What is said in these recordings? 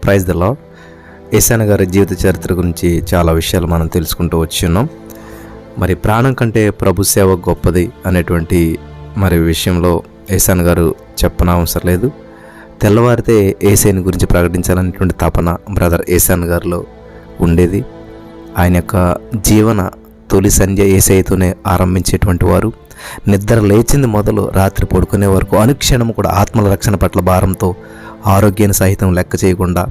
Praise the lord. యేసయ్య గారి జీవిత చరిత్ర గురించి చాలా విషయాలు మనం తెలుసుకుంటూ వచ్చున్నాం. మరి ప్రాణం కంటే ప్రభు సేవ గొప్పది అనేటువంటి విషయంలో యేసయ్య గారు చెప్పనవసరం లేదు. తెల్లవారితే యేసయ్యని గురించి ప్రకటించాలనేటువంటి తపన బ్రదర్ యేసయ్య గారిలో ఉండేది. ఆయన యొక్క జీవన తొలి సంధ్య యేసయ్యతోనే ఆరంభించేటువంటి వారు. నిద్ర లేచింది మొదలు రాత్రి పడుకునే వరకు అనుక్షణం కూడా ఆత్మల రక్షణ పట్ల భారంతో ఆరోగ్యాన్ని సహితం లెక్క చేయకుండా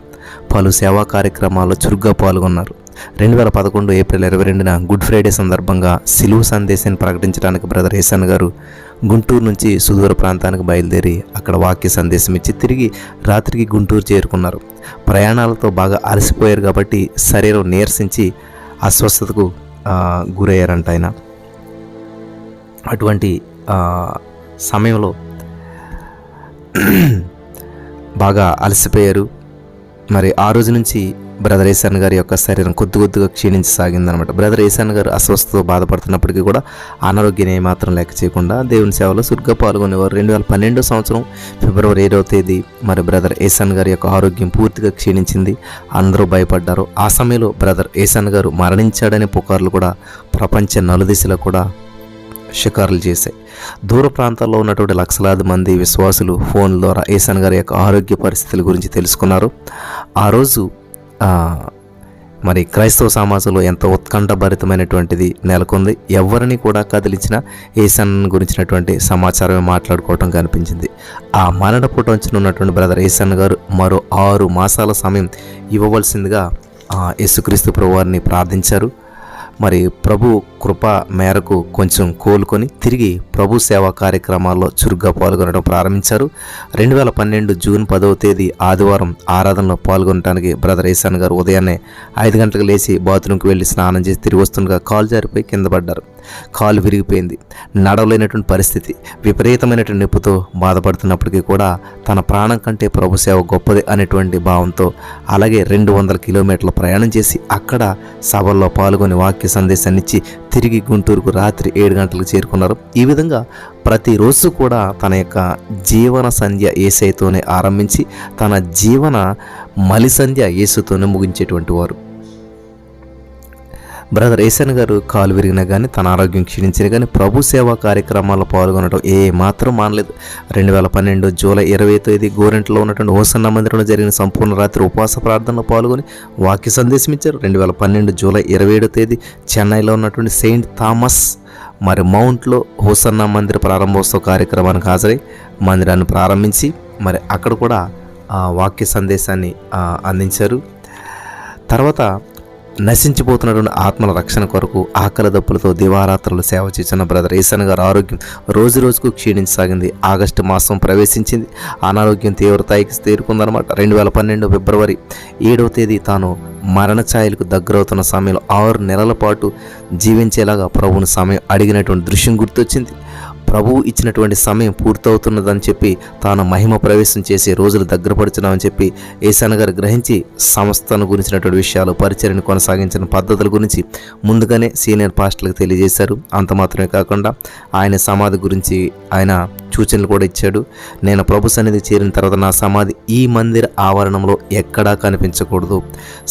పలు సేవా కార్యక్రమాల్లో చురుగ్గా పాల్గొన్నారు. 2011 ఏప్రిల్ 22న గుడ్ ఫ్రైడే సందర్భంగా సిలువ సందేశాన్ని ప్రకటించడానికి బ్రదర్ యేసయ్య గారు గుంటూరు నుంచి సుదూర ప్రాంతానికి బయలుదేరి అక్కడ వాక్య సందేశం ఇచ్చి తిరిగి రాత్రికి గుంటూరు చేరుకున్నారు. ప్రయాణాలతో బాగా అలసిపోయారు కాబట్టి శరీరం నీరసించి అస్వస్థతకు గురయ్యారంట ఆయన. అటువంటి సమయంలో బాగా అలసిపోయారు. మరి ఆ రోజు నుంచి బ్రదర్ యేసయ్య గారి యొక్క శరీరం కొద్దిగా క్షీణించసాగిందనమాట. బ్రదర్ యేసయ్య గారు అస్వస్థతతో బాధపడుతున్నప్పటికీ కూడా అనారోగ్యాన్ని ఏమాత్రం లెక్క చేయకుండా దేవుని సేవలో చురుగ్గా పాల్గొనేవారు. 2012 సంవత్సరం ఫిబ్రవరి 7వ తేదీ మరి బ్రదర్ యేసయ్య గారి యొక్క ఆరోగ్యం పూర్తిగా క్షీణించింది. అందరూ భయపడ్డారు. ఆ సమయంలో బ్రదర్ యేసయ్య గారు మరణించాడనే పుకార్లు కూడా ప్రపంచ నలుదిశలో కూడా షికారులు చేశాయి. దూర ప్రాంతాల్లో ఉన్నటువంటి లక్షలాది మంది విశ్వాసులు ఫోన్ ద్వారా యేసయ్య గారి యొక్క ఆరోగ్య పరిస్థితుల గురించి తెలుసుకున్నారు. ఆ రోజు మరి క్రైస్తవ సమాజంలో ఎంతో ఉత్కంఠభరితమైనటువంటిది నెలకొంది. ఎవరిని కూడా కదిలించిన యేసయ్య గురించినటువంటి సమాచారమే మాట్లాడుకోవటం కనిపించింది. ఆ మరణపు టంచున ఉన్నటువంటి బ్రదర్ యేసయ్య గారు మరో 6 మాసాల సమయం ఇవ్వవలసిందిగా యేసుక్రీస్తు ప్రభువారిని ప్రార్థించారు. మరి ప్రభు కృప మేరకు కొంచెం కోలుకొని తిరిగి ప్రభు సేవా కార్యక్రమాల్లో చురుగ్గా పాల్గొనడం ప్రారంభించారు. 2012 జూన్ 10వ తేదీ ఆదివారం ఆరాధనలో పాల్గొనడానికి బ్రదర్ యేసయ్య గారు ఉదయాన్నే 5 గంటలకు లేచి బాత్రూమ్కి వెళ్ళి స్నానం చేసి తిరిగి వస్తుండగా కాలు జారిపోయి కింద పడ్డారు. కాలు విరిగిపోయింది. నడవలేనటువంటి పరిస్థితి. విపరీతమైనటువంటి నొప్పితో బాధపడుతున్నప్పటికీ కూడా తన ప్రాణం కంటే ప్రభు సేవ గొప్పది అనేటువంటి భావంతో అలాగే 200 కిలోమీటర్ల ప్రయాణం చేసి అక్కడ సభల్లో పాల్గొని వాక్య సందేశాన్ని ఇచ్చి తిరిగి గుంటూరుకు రాత్రి 7 గంటలకు చేరుకున్నారు. ఈ విధంగా ప్రతిరోజు కూడా తన యొక్క జీవన సంధ్య యేసయ్యతోనే ఆరంభించి తన జీవన మలి సంధ్య యేసుతోనే ముగించేటువంటి వారు. బ్రదర్ యేసయ్య గారు కాలు విరిగినా కానీ తన ఆరోగ్యం క్షీణించిన కానీ ప్రభు సేవా కార్యక్రమాల్లో పాల్గొనడం మాత్రం మానలేదు. 2012 జూలై 20వ తేదీ గోరెంట్లో ఉన్నటువంటి హోసన్న మందిరంలో జరిగిన సంపూర్ణ రాత్రి ఉపవాస ప్రార్థనలో పాల్గొని వాక్య సందేశం ఇచ్చారు. 2012 జూలై 27వ తేదీ చెన్నైలో ఉన్నటువంటి సెయింట్ థామస్ మరి మౌంట్లో హోసన్న మందిర ప్రారంభోత్సవ కార్యక్రమానికి హాజరై మందిరాన్ని ప్రారంభించి మరి అక్కడ కూడా వాక్య సందేశాన్ని అందించారు. తర్వాత నశించిపోతున్నటువంటి ఆత్మల రక్షణ కొరకు ఆకలి దప్పులతో దివారాత్రులు సేవ చేసిన బ్రదర్ యేసయ్య గారి ఆరోగ్యం రోజు రోజుకు క్షీణించసాగింది. ఆగస్టు మాసం ప్రవేశించింది. అనారోగ్యం తీవ్రతాయికి చేరుకుందనమాట. 2012 ఫిబ్రవరి 7వ తేదీ తాను మరణ ఛాయలకు దగ్గరవుతున్న సమయంలో 6 నెలల పాటు జీవించేలాగా ప్రభువుని సమయం అడిగినటువంటి దృశ్యం గుర్తొచ్చింది. ప్రభువు ఇచ్చినటువంటి సమయం పూర్తవుతున్నదని చెప్పి తాను మహిమ ప్రవేశం చేసే రోజులు దగ్గరపడుచున్నామని చెప్పి యేసయ్య గారు గ్రహించి సంస్థను గురించినటువంటి విషయాలు పరిచర్యను కొనసాగించిన పద్ధతుల గురించి ముందుగానే సీనియర్ పాస్టర్లకు తెలియజేశారు. అంత మాత్రమే కాకుండా ఆయన సమాధి గురించి ఆయన సూచనలు కూడా ఇచ్చాడు. నేను ప్రభు సన్నిధి చేరిన తర్వాత నా సమాధి ఈ మందిర ఆవరణంలో ఎక్కడా కనిపించకూడదు.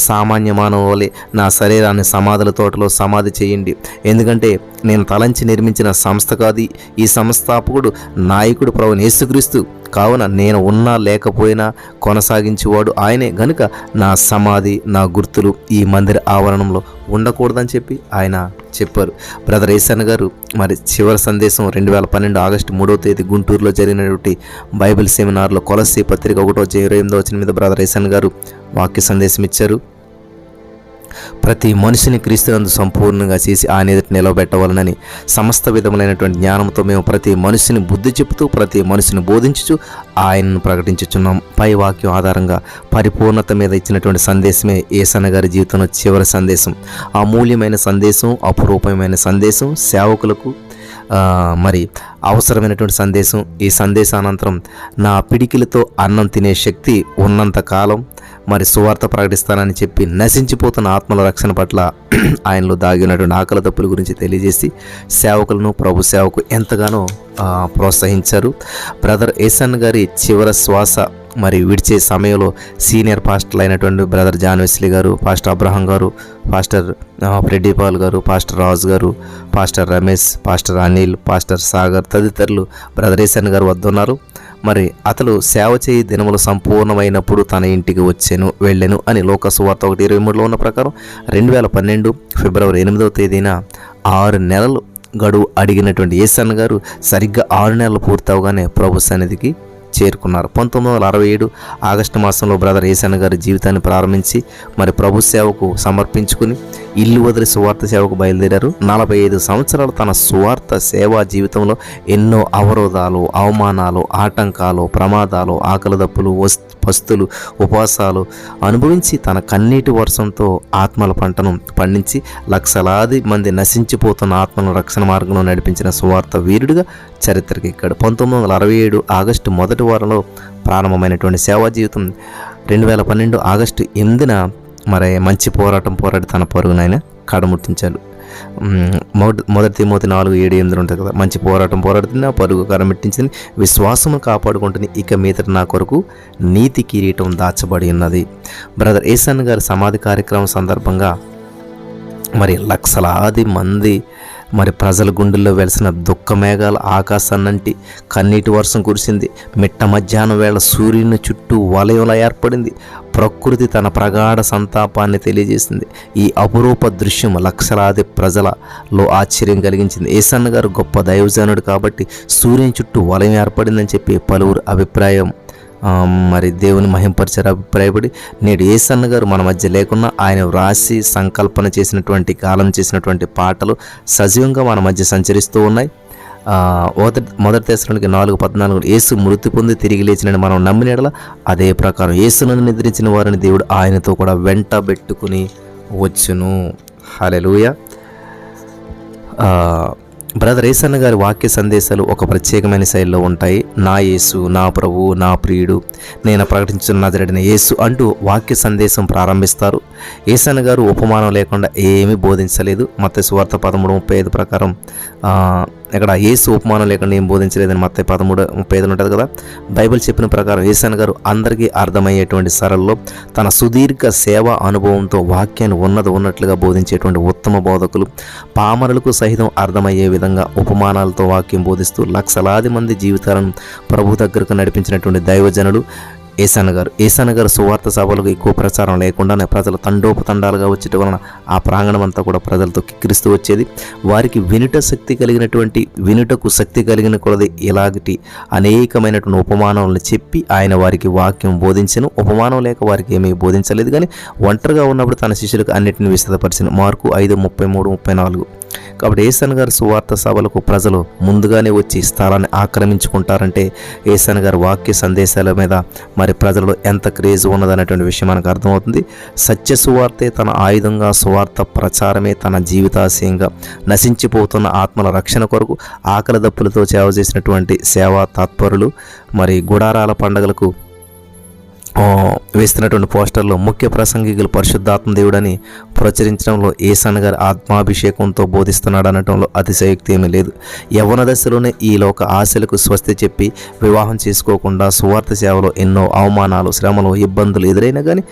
సామాన్య మానవ వలె నా శరీరాన్ని సమాధుల తోటలో సమాధి చేయండి. ఎందుకంటే నేను తలంచి నిర్మించిన సంస్థ కాదు, ఈ సంస్థాపకుడు నాయకుడు ప్రభువైన యేసుక్రీస్తు. కావున నేను ఉన్నా లేకపోయినా కొనసాగించేవాడు ఆయనే గనుక నా సమాధి నా గుర్తులు ఈ మందిర ఆవరణంలో ఉండకూడదని చెప్పి ఆయన చెప్పారు. బ్రదర్ యేసయ్య గారు మరి చివరి సందేశం 2012 ఆగస్టు 3వ తేదీ గుంటూరులో జరిగినటువంటి బైబిల్ సెమినార్లో కొలస్సీ పత్రిక 1:28 మీద బ్రదర్ యేసయ్య గారు వాక్య సందేశం ఇచ్చారు. ప్రతి మనిషిని క్రీస్తునందు సంపూర్ణంగా చేసి ఆయన ఎదుట నిలబెట్టవాలనని సమస్త విధములైనటువంటి జ్ఞానంతో మేము ప్రతి మనిషిని బుద్ధి చెబుతూ ప్రతి మనిషిని బోధించుచు ఆయనను ప్రకటించుచున్నాం. పై వాక్యం ఆధారంగా పరిపూర్ణత మీద ఇచ్చినటువంటి సందేశమే యేసయ్య గారి జీవితంలో చివరి సందేశం. అమూల్యమైన సందేశం, అపురూపమైన సందేశం, సేవకులకు మరి అవసరమైనటువంటి సందేశం. ఈ సందేశానంతరం నా పిడికిలతో అన్నం తినే శక్తి ఉన్నంత కాలం మరి సువార్త ప్రకటిస్తానని చెప్పి నశించిపోతున్న ఆత్మల రక్షణ పట్ల ఆయనలో దాగి ఉన్నటువంటి ఆకలి దప్పుల గురించి తెలియజేసి సేవకులను ప్రభు సేవకు ఎంతగానో ప్రోత్సహించారు. బ్రదర్ యేసయ్య గారి చివరి శ్వాస మరి విడిచే సమయంలో సీనియర్ పాస్టర్లు అయినటువంటి బ్రదర్ జాన్ వెస్లీ గారు, పాస్టర్ అబ్రహం గారు, పాస్టర్ ఫ్రెడ్డీ పాల్ గారు, పాస్టర్ రాజు గారు, pastor Ramesh, pastor Anil, pastor Sagar తదితరులు బ్రదర్ ఏసన్ గారు వద్ద ఉన్నారు. మరి అతడు సేవ చేయి దినములు సంపూర్ణమైనప్పుడు తన ఇంటికి వెళ్ళెను అని లోక సువార్త 1:23లో ఉన్న ప్రకారం 2012 ఫిబ్రవరి 8వ తేదీన 6 నెలలు గడువు అడిగినటువంటి ఏసన్ గారు సరిగ్గా 6 నెలలు పూర్తవగానే ప్రభు సన్నిధికి చేరుకున్నారు. 1967 ఆగస్టు మాసంలో బ్రదర్ ఏసన్ గారి జీవితాన్ని ప్రారంభించి మరి ప్రభు సేవకు సమర్పించుకుని ఇల్లు వదిలి సువార్త సేవకు బయలుదేరారు. 45 సంవత్సరాలు తన సువార్త సేవా జీవితంలో ఎన్నో అవరోధాలు, అవమానాలు, ఆటంకాలు, ప్రమాదాలు, ఆకలి దప్పులు, పస్తులు, ఉపవాసాలు అనుభవించి తన కన్నీటి వర్షంతో ఆత్మల పంటను పండించి లక్షలాది మంది నశించిపోతున్న ఆత్మలను రక్షణ మార్గంలో నడిపించిన సువార్త వీరుడిగా చరిత్రకి ఎక్కాడు. 1967 ఆగస్టు మొదటి వారంలో ప్రారంభమైనటువంటి సేవా జీవితం 2012 ఆగస్టు 8న మరి మంచి పోరాడి తన పరుగునైనా కడముట్టించాడు. మొదటి తిమోతి 4:7-8 ఉంటుంది కదా, మంచి పోరాడుతున్న పరుగు కరమెట్టించింది, విశ్వాసము కాపాడుకుంటుంది, ఇక మీదట నా కొరకు నీతి కిరీటం దాచబడి ఉన్నది. బ్రదర్ ఏసన్ గారి సమాధి కార్యక్రమం సందర్భంగా మరి లక్షలాది మంది మరి ప్రజల గుండెల్లో వెలిసిన దుఃఖ మేఘాల ఆకాశాన్నంటి కన్నీటి వర్షం కురిసింది. మిట్ట మధ్యాహ్నం వేళ సూర్యుని చుట్టూ వలయంలా ఏర్పడింది. ప్రకృతి తన ప్రగాఢ సంతాపాన్ని తెలియజేసింది. ఈ అపురూప దృశ్యం లక్షలాది ప్రజలలో ఆశ్చర్యం కలిగించింది. ఏసన్న గారు గొప్ప దైవజనుడు కాబట్టి సూర్యుని చుట్టూ వలయం ఏర్పడిందని చెప్పి పలువురు అభిప్రాయం మరి దేవుని మహింపరిచారు అభిప్రాయపడి, నేడు ఏసన్న గారు మన మధ్య లేకున్నా ఆయన వ్రాసి సంకల్పన చేసినటువంటి కాలం చేసినటువంటి పాటలు సజీవంగా మన మధ్య సంచరిస్తూ ఉన్నాయి. మొదటి దశలోనికి 4:14 యేసు మృతి పొంది తిరిగి లేచినని మనం నమ్మిన యెడల అదే ప్రకారం యేసును నిద్రించిన వారిని దేవుడు ఆయనతో కూడా వెంటబెట్టుకుని వచ్చును. హల్లెలూయా. బ్రదర్ ఏసన్న గారి వాక్య సందేశాలు ఒక ప్రత్యేకమైన శైలిలో ఉంటాయి. నా యేసు, నా ప్రభువు, నా ప్రియుడు, నేను ప్రకటించున్న నజరేయుడైన యేసు అంటూ వాక్య సందేశం ప్రారంభిస్తారు. ఏసన్న గారు ఉపమానం లేకుండా ఏమీ బోధించలేదు. మత్తయి సువార్త 13:35 ప్రకారం ఇక్కడ యేసు ఉపమానం లేకుండా ఏం బోధించలేదని మత్తయి 13:35 ఉంటుంది కదా. బైబిల్ చెప్పిన ప్రకారం ఏసన్న గారు అందరికీ అర్థమయ్యేటువంటి సరళలో తన సుదీర్ఘ సేవా అనుభవంతో వాక్యాన్ని ఉన్నట్లుగా బోధించేటువంటి ఉత్తమ బోధకులు, పామరులకు సహితం అర్థమయ్యే విధంగా ఉపమానాలతో వాక్యం బోధిస్తూ లక్షలాది మంది జీవితాలను ప్రభు దగ్గరకు నడిపించినటువంటి దైవజనులు ఏసన్న గారు సువార్త సభలకు ఎక్కువ ప్రచారం లేకుండానే ప్రజలు తండోపతండాలుగా వచ్చేట వలన ఆ ప్రాంగణం అంతా కూడా ప్రజలతో కిక్కిరిస్తూ వచ్చేది. వారికి వినుటకు శక్తి కలిగిన కొలది ఇలాంటి అనేకమైనటువంటి ఉపమానాలను చెప్పి ఆయన వారికి వాక్యం బోధించను. ఉపమానం లేక వారికి ఏమీ బోధించలేదు, కానీ ఒంటరిగా ఉన్నప్పుడు తన శిష్యులకు అన్నిటిని విశదపరిచిన. మార్కు 5:33-34. కాబట్టి ఏసన్న గారు సువార్త సభలకు ప్రజలు ముందుగానే వచ్చి స్థలాన్ని ఆక్రమించుకుంటారంటే ఏసన్న గారు వాక్య సందేశాల మీద మరి ప్రజలలో ఎంత క్రేజ్ ఉన్నదనేటువంటి విషయం మనకు అర్థమవుతుంది. సత్య సువార్తే తన ఆయుధంగా, సువార్త ప్రచారమే తన జీవితాశయంగా నశించిపోతున్న ఆత్మల రక్షణ కొరకు ఆకలి దప్పులతో సేవ చేసినటువంటి సేవా తత్పరులు మరి గుడారాల పండుగలకు వేస్తున్నటువంటి పోస్టర్లో ముఖ్య ప్రసంగికులు పరిశుద్ధాత్మ దేవుడని ప్రచురించడంలో ఏసన్న గారి ఆత్మాభిషేకంతో బోధిస్తున్నాడు అనటంలో అతిశయోక్తి ఏమీ లేదు. యవ్వన దశలోనే ఈ లోక ఆశలకు స్వస్తి చెప్పి వివాహం చేసుకోకుండా సువార్త సేవలో ఎన్నో అవమానాలు, శ్రమలు, ఇబ్బందులు ఎదురైనా కానీ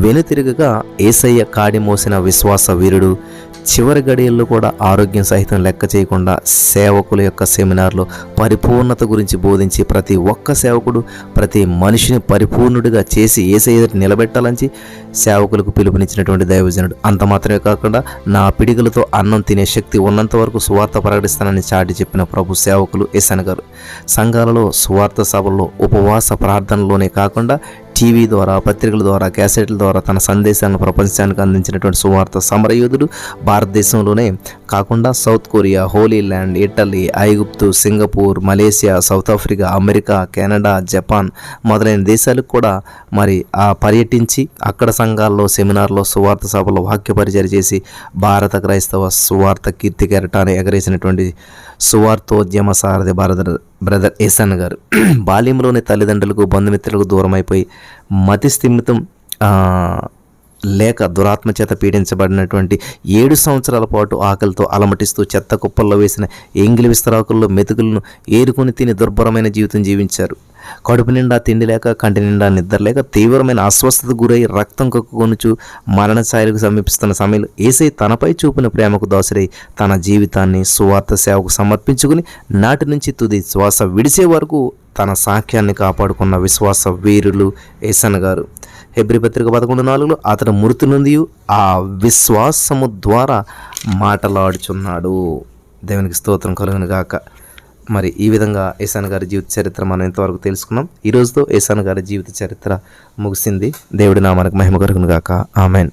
వెనుతిరగగా ఏసయ్య కాడి మోసిన విశ్వాస వీరుడు. చివరి గడియల్లో కూడా ఆరోగ్యం సహితం లెక్క చేయకుండా సేవకుల యొక్క సెమినార్లో పరిపూర్ణత గురించి బోధించి ప్రతి ఒక్క సేవకుడు ప్రతి మనిషిని పరిపూర్ణుడిగా చేసి యేసయ్య ఎదుట నిలబెట్టాలని సేవకులకు పిలుపునిచ్చినటువంటి దైవజనుడు. అంత మాత్రమే కాకుండా నా పిడిగలతో అన్నం తినే శక్తి ఉన్నంత వరకు సువార్త ప్రకటిస్తానని చాటి చెప్పిన ప్రభు సేవకులు ఏసన్న గారు. సంఘాలలో సువార్త సభల్లో ఉపవాస ప్రార్థనలోనే కాకుండా టీవీ ద్వారా, పత్రికల ద్వారా, క్యాసెట్ల ద్వారా తన సందేశాలను ప్రపంచానికి అందించినటువంటి సువార్త సమరయోధుడు. భారతదేశంలోనే కాకుండా South Korea, Holy Land, Italy, ఐగుప్తు, Singapore, Malaysia, South Africa, America, Canada, Japan మొదలైన దేశాలకు కూడా మరి పర్యటించి అక్కడ సంఘాల్లో, సెమినార్లో, సువార్త సభలో వాక్య పరిచయం చేసి భారత క్రైస్తవ సువార్త కీర్తి కెరటాన్ని ఎగరేసినటువంటి సువార్తోద్యమ సారథి బ్రదర్ ఏసన్న గారు. బాల్యంలోని తల్లిదండ్రులకు, బంధుమిత్రులకు దూరం అయిపోయి మతి స్థిమితం లేక దురాత్మ చేత పీడించబడినటువంటి 7 సంవత్సరాల పాటు ఆకలితో అలమటిస్తూ చెత్త కుప్పల్లో వేసిన ఎంగిలి విస్తరాకుల్లో మెతుకులను ఏరుకొని తిని దుర్భరమైన జీవితం జీవించారు. కడుపు నిండా తిండి లేక, కంటి నిండా నిద్ర లేక, తీవ్రమైన అస్వస్థతకు గురై రక్తం కక్కుకొనుచు మరణ ఛాయలకు సమీపిస్తున్న సమయంలో యేసయ్య తనపై చూపిన ప్రేమకు దాసుడై తన జీవితాన్ని సువార్త సేవకు సమర్పించుకుని నాటి నుంచి తుది శ్వాస విడిసే వరకు తన సాక్ష్యాన్ని కాపాడుకున్న విశ్వాస వీరులు యేసన్న గారు. హెబ్రీ పత్రిక 11:4 అతడు మృతి నుండి ఆ విశ్వాసము ద్వారా మాటలాడుచున్నాడు. దేవునికి స్తోత్రం కలుగును గాక. మరి ఈ విధంగా యేసన్న గారి జీవిత చరిత్ర మనం ఇంతవరకు తెలుసుకున్నాం. ఈ రోజుతో యేసన్న గారి జీవిత చరిత్ర ముగిసింది. దేవుడి నామానికి మహిమ కలుగును గాక. ఆమెన్.